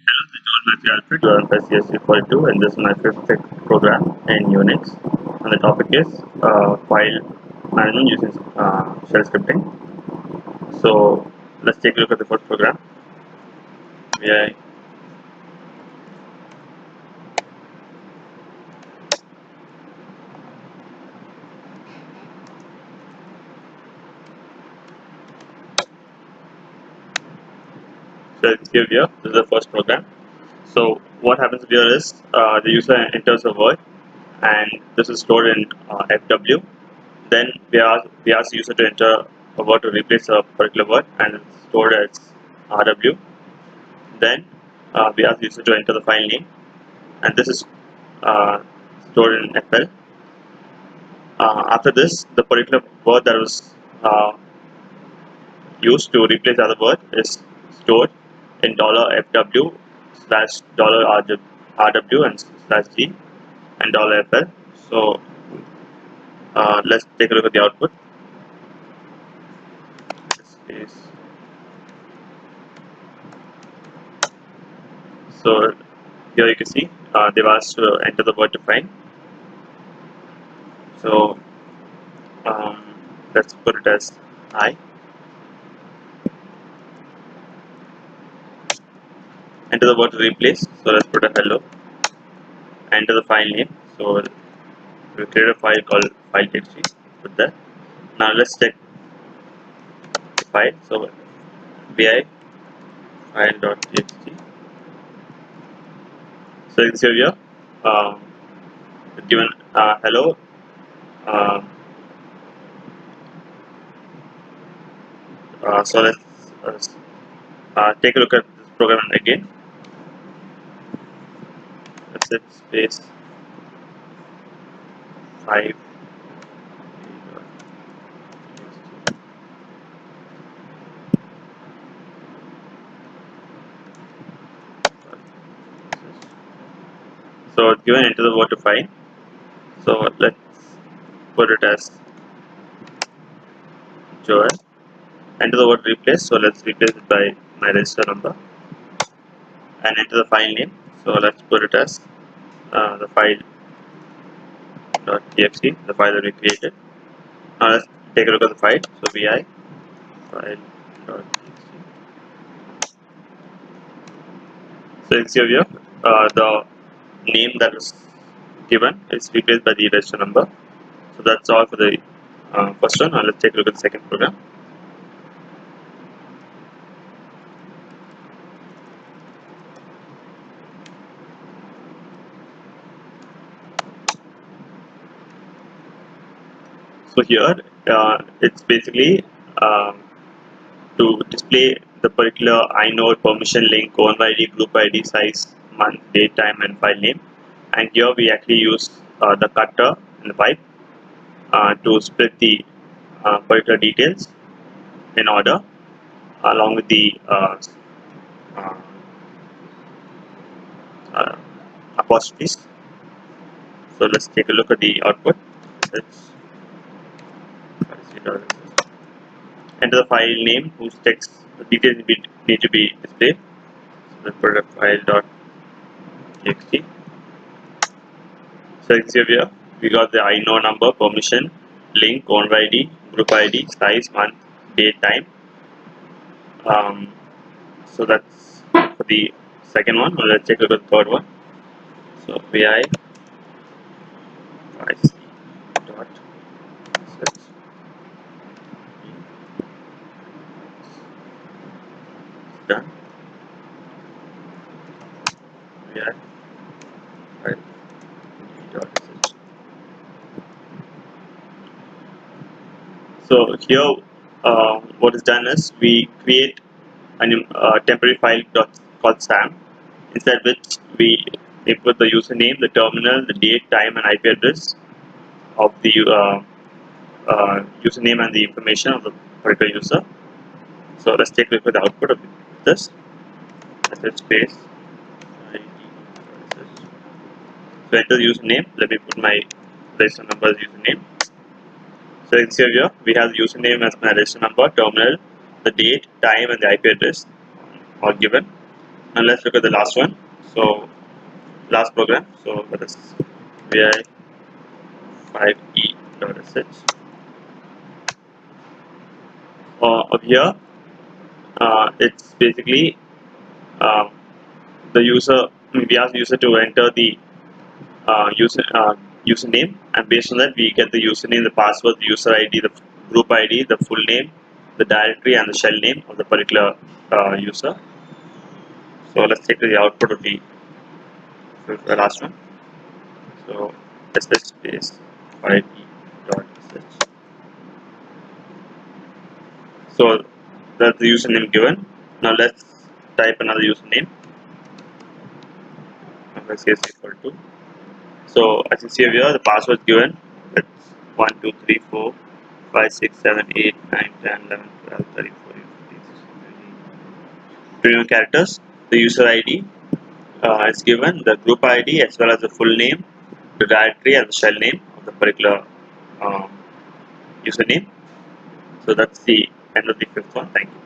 Matthew Alfred, you are on CSC 42, and this is my fifth program in Unix. And the topic is file management using shell scripting. So let's take a look at the first program. Yeah. So let's give here. This is the first program. So what happens here is the user enters a word, and this is stored in FW. Then we ask the user to enter a word to replace a particular word, and it's stored as RW. Then we ask the user to enter the file name, and this is stored in FL. After this, the particular word that was used to replace the other word is stored in $FW slash $RW and slash G and $FL. So let's take a look at the output. This is so here you can see they've asked to enter the word to find. So let's put it as I. Enter the word to replace. So let's put a hello. Enter the file name. So we create a file called file.txt. Put that. Now let's check the file. So vi file.txt. So you can see here given hello. So let's take a look at this program again. Let's say space 5. So it's given enter the word to find. So let's put it as Joel. Enter the word replace. So let's replace it by my register number. And enter the file name. So let's put it as the file.txt, the file that we created. Now let's take a look at the file. So vi file.txt. So you can see here the name that was given is replaced by the register number. So that's all for the first one. Now let's take a look at the second program. So here it's basically to display the particular inode permission link, own ID, group ID, size, month, date, time, and file name. And here we actually use the cutter in the pipe to split the particular details in order along with the uh, apostrophes. So let's take a look at the output. Let's enter the file name whose text details need to be displayed. So let's put a file.txt. So here we got the inode number, permission, link, owner ID, group ID, size, month, date, time. So that's for the second one. Now let's take a look at the third one. So vi dot set done. Vi dot set. So here what is done is we create a temporary file called SAM, inside which we input the username, the terminal, the date, time, and IP address of the username and the information of the particular user. So let's take a look at the output of this. Let's space. So enter the username. Let me put my register number as username. So here we have the username as my register number, terminal, the date, time, and the IP address all given. And let's look at the last one. So last program. So that is vi5e.sh. Up here, it's basically um, the user. We ask the user to enter the username, and based on that, we get the username, the password, the user ID, the group ID, the full name, the directory, and the shell name of the particular user. So let's take the output of the last one. So sh space 5e.sh. So that's the username given. Now let's type another username. Let's say it's equal to. So as you see over here, the password given. It's 1, 2, 3, 4, 5, 6, 7, 8, 9, 10, 11, 12, 13, 14, 15, 16, 21 characters. The user ID is given, the group ID as well as the full name, the directory, and the shell name of the particular um, username. So that's the end of the fifth one. Thank you.